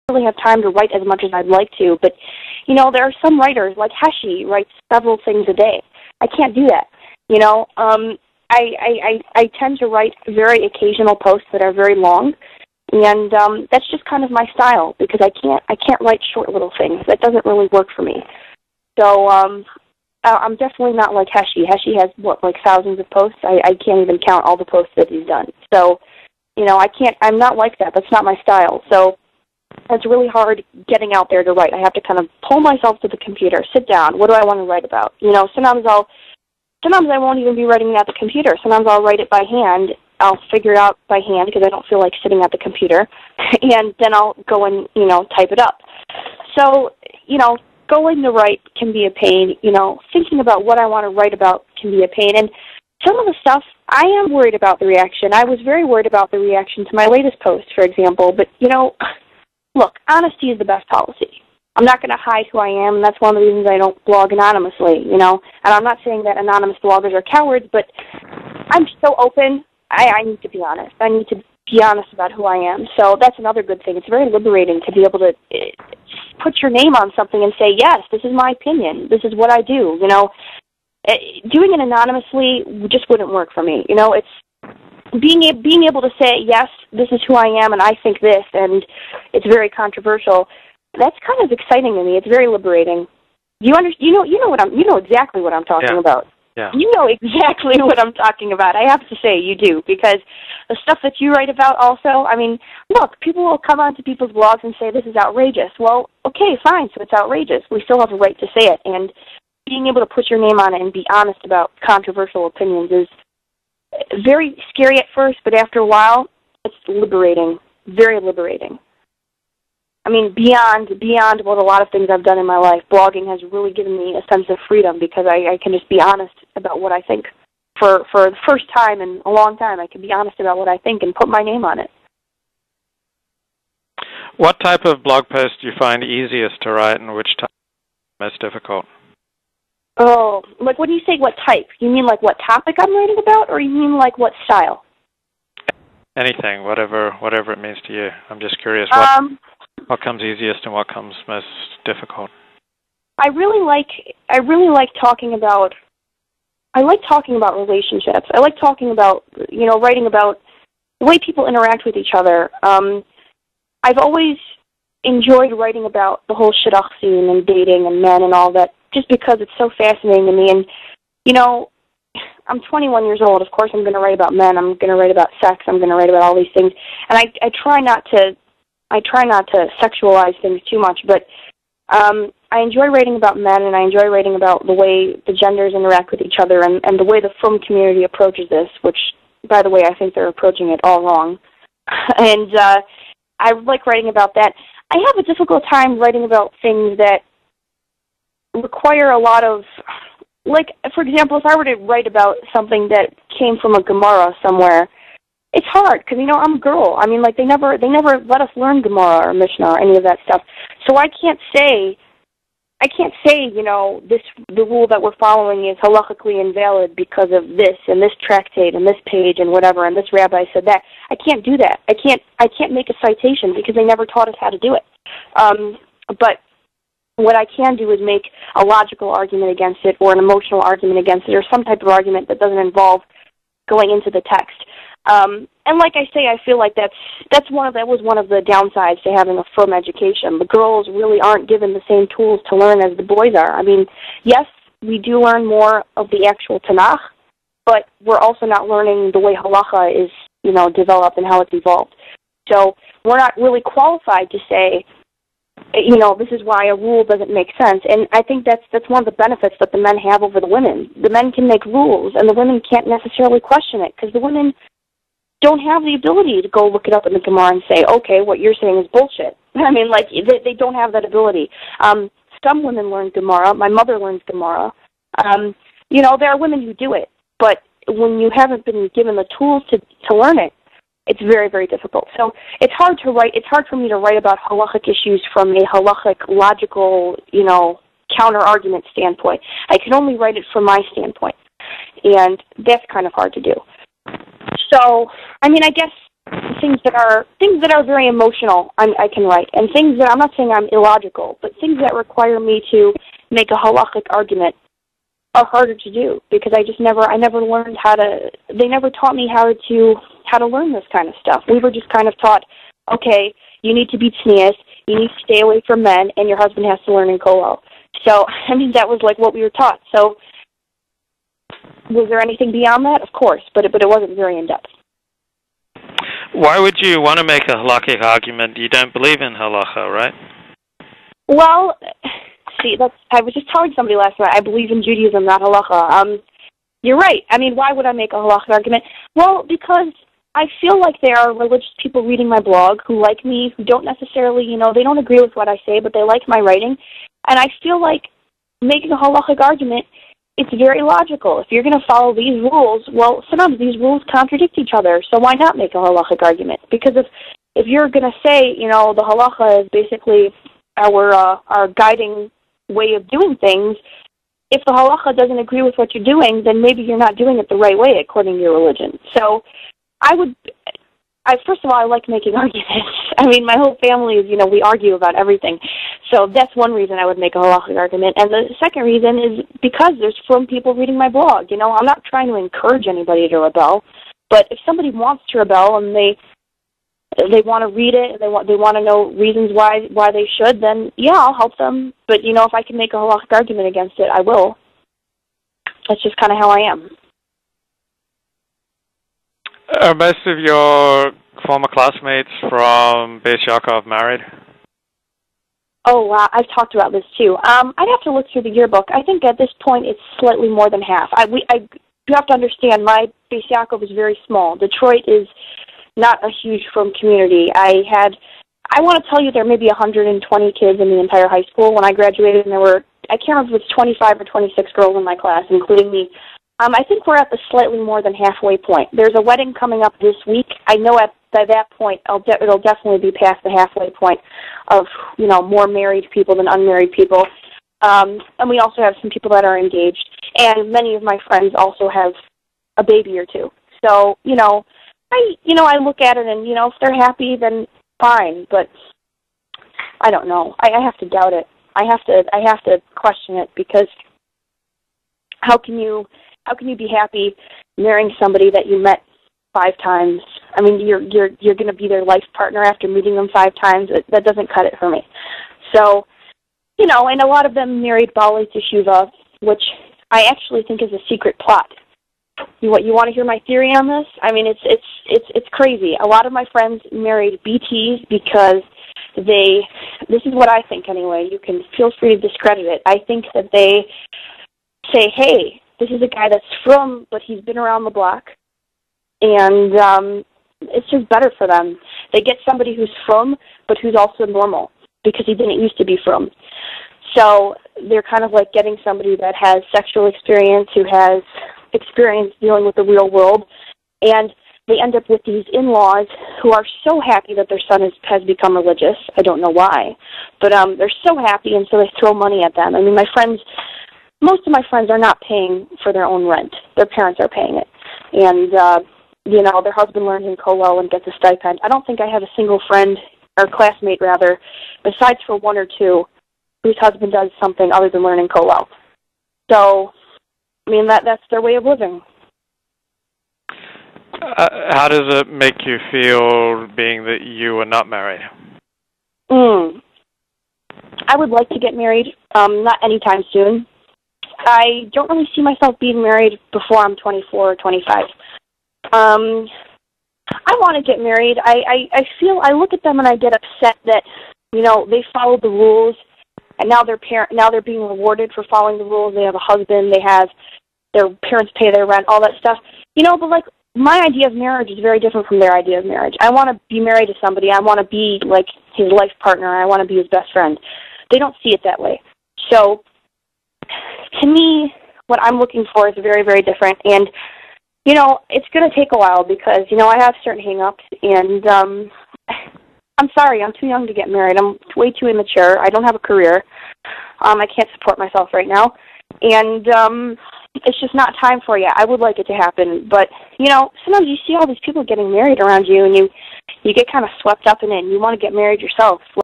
really have time to write as much as I'd like to. But, there are some writers, like Heshi, writes several things a day. I can't do that. I tend to write very occasional posts that are very long, and that's just kind of my style because I can't write short little things. That doesn't really work for me. So I'm definitely not like Heshi. Heshi has thousands of posts. I can't even count all the posts that he's done. So I'm not like that. That's not my style. So it's really hard getting out there to write. I have to kind of pull myself to the computer, sit down. What do I want to write about? Sometimes I won't even be writing it at the computer. Sometimes I'll write it by hand. I'll figure it out by hand because I don't feel like sitting at the computer. And then I'll go and, type it up. So, going to write can be a pain. Thinking about what I want to write about can be a pain. And some of the stuff, I am worried about the reaction. I was very worried about the reaction to my latest post, for example. But, look, honesty is the best policy. I'm not going to hide who I am, and that's one of the reasons I don't blog anonymously, And I'm not saying that anonymous bloggers are cowards, but I'm so open, I need to be honest. I need to be honest about who I am. So that's another good thing. It's very liberating to be able to put your name on something and say, yes, this is my opinion. This is what I do. Doing it anonymously just wouldn't work for me. It's being able to say, yes, this is who I am, and I think this, and it's very controversial. That's kind of exciting to me. It's very liberating. You know exactly what I'm talking about. Yeah. You know exactly what I'm talking about. I have to say you do, because the stuff that you write about also, look, people will come onto people's blogs and say this is outrageous. Well, okay, fine, so it's outrageous. We still have a right to say it, and being able to put your name on it and be honest about controversial opinions is very scary at first, but after a while, it's liberating, very liberating. Beyond what a lot of things I've done in my life, blogging has really given me a sense of freedom because I can just be honest about what I think. For the first time in a long time, I can be honest about what I think and put my name on it. What type of blog post do you find easiest to write and which type most difficult? Oh, when you say what type, you mean what topic I'm writing about, or you mean what style? Anything, whatever it means to you. I'm just curious what comes easiest and what comes most difficult. I really like talking about relationships. I like talking about, writing about the way people interact with each other. I've always enjoyed writing about the whole shidduch scene and dating and men and all that, just because it's so fascinating to me. And, I'm 21 years old. Of course I'm going to write about men. I'm going to write about sex. I'm going to write about all these things. And I try not to sexualize things too much, but I enjoy writing about men, and I enjoy writing about the way the genders interact with each other and the way the film community approaches this, which, by the way, I think they're approaching it all wrong. And I like writing about that. I have a difficult time writing about things that require a lot of, for example, if I were to write about something that came from a Gemara somewhere, it's hard because I'm a girl. They never let us learn Gemara or Mishnah or any of that stuff. So I can't say the rule that we're following is halakhically invalid because of this and this tractate and this page and whatever, and this rabbi said that. I can't do that. I can't make a citation because they never taught us how to do it. But what I can do is make a logical argument against it, or an emotional argument against it, or some type of argument that doesn't involve going into the text. And like I say, I feel like that was one of the downsides to having a frum education. The girls really aren't given the same tools to learn as the boys are. Yes, we do learn more of the actual Tanakh, but we're also not learning the way halacha is, developed and how it's evolved. So we're not really qualified to say, this is why a rule doesn't make sense. And I think that's one of the benefits that the men have over the women. The men can make rules, and the women can't necessarily question it, because the women don't have the ability to go look it up in the Gemara and say, okay, what you're saying is bullshit. They don't have that ability. Some women learn Gemara. My mother learns Gemara. There are women who do it, but when you haven't been given the tools to learn it, it's very, very difficult. So it's hard to write. It's hard for me to write about halachic issues from a halachic, logical, counter-argument standpoint. I can only write it from my standpoint, and that's kind of hard to do. So, I guess things that are very emotional. I can write, and things that I'm not saying I'm illogical, but things that require me to make a halachic argument are harder to do because I never learned how to. They never taught me how to learn this kind of stuff. We were just kind of taught, okay, you need to be tznius, you need to stay away from men, and your husband has to learn in kollel. So, I mean, that was like what we were taught. So, was there anything beyond that? Of course, but it wasn't very in-depth. Why would you want to make a halakhic argument? You don't believe in halacha, right? Well, see, I was just telling somebody last night, I believe in Judaism, not halacha. You're right. I mean, why would I make a halakhic argument? Well, because I feel like there are religious people reading my blog who like me, who don't necessarily, they don't agree with what I say, but they like my writing. And I feel like making a halakhic argument, it's very logical. If you're going to follow these rules, well, sometimes these rules contradict each other, so why not make a halakhic argument? Because if you're going to say, the halacha is basically our guiding way of doing things, if the halacha doesn't agree with what you're doing, then maybe you're not doing it the right way according to your religion. So first of all, I like making arguments. I mean, my whole family is, we argue about everything. So that's one reason I would make a halakhic argument. And the second reason is because there's from people reading my blog. I'm not trying to encourage anybody to rebel, but if somebody wants to rebel and they want to read it and they want to know reasons why they should, then yeah, I'll help them. But if I can make a halakhic argument against it, I will. That's just kind of how I am. Are most of your former classmates from Beis Yaakov married? Oh, wow. I've talked about this, too. I'd have to look through the yearbook. I think at this point it's slightly more than half. You have to understand, my Beis Yaakov is very small. Detroit is not a huge frum community. I want to tell you there may be 120 kids in the entire high school. When I graduated, and there were, I can't remember if it's 25 or 26 girls in my class, including me. I think we're at the slightly more than halfway point. There's a wedding coming up this week. I know by that point it'll definitely be past the halfway point of, more married people than unmarried people. And we also have some people that are engaged. And many of my friends also have a baby or two. So, I look at it and, if they're happy, then fine. But I don't know. I have to doubt it. I have to question it because how can you be happy marrying somebody that you met 5 times? I mean, you're going to be their life partner after meeting them 5 times. That doesn't cut it for me. So, and a lot of them married Baalei Teshuva, which I actually think is a secret plot. You want to hear my theory on this? I mean, it's crazy. A lot of my friends married BTs because this is what I think anyway. You can feel free to discredit it. I think that they say, hey, this is a guy that's frum, but he's been around the block, and it's just better for them. They get somebody who's frum, but who's also normal, because he didn't used to be frum. So they're kind of like getting somebody that has sexual experience, who has experience dealing with the real world, and they end up with these in-laws who are so happy that their son has become religious. I don't know why, but they're so happy, and so they throw money at them. I mean, most of my friends are not paying for their own rent. Their parents are paying it. And, their husband learns in kollel and gets a stipend. I don't think I have a single friend, or classmate rather, besides for 1 or 2, whose husband does something other than learning kollel. So, I mean, that's their way of living. How does it make you feel being that you are not married? I would like to get married, not anytime soon. I don't really see myself being married before I'm 24 or 25. I want to get married. I look at them and I get upset that, they followed the rules, and now they're being rewarded for following the rules. They have a husband, their parents pay their rent, all that stuff. But like, my idea of marriage is very different from their idea of marriage. I want to be married to somebody. I want to be like his life partner. I want to be his best friend. They don't see it that way. So, to me, what I'm looking for is very, very different. And, it's going to take a while because, I have certain hang-ups. And I'm sorry, I'm too young to get married. I'm way too immature. I don't have a career. I can't support myself right now. And, it's just not time for you. I would like it to happen, but, you know, sometimes you see all these people getting married around you, and you get kind of swept up in it, and you want to get married yourself.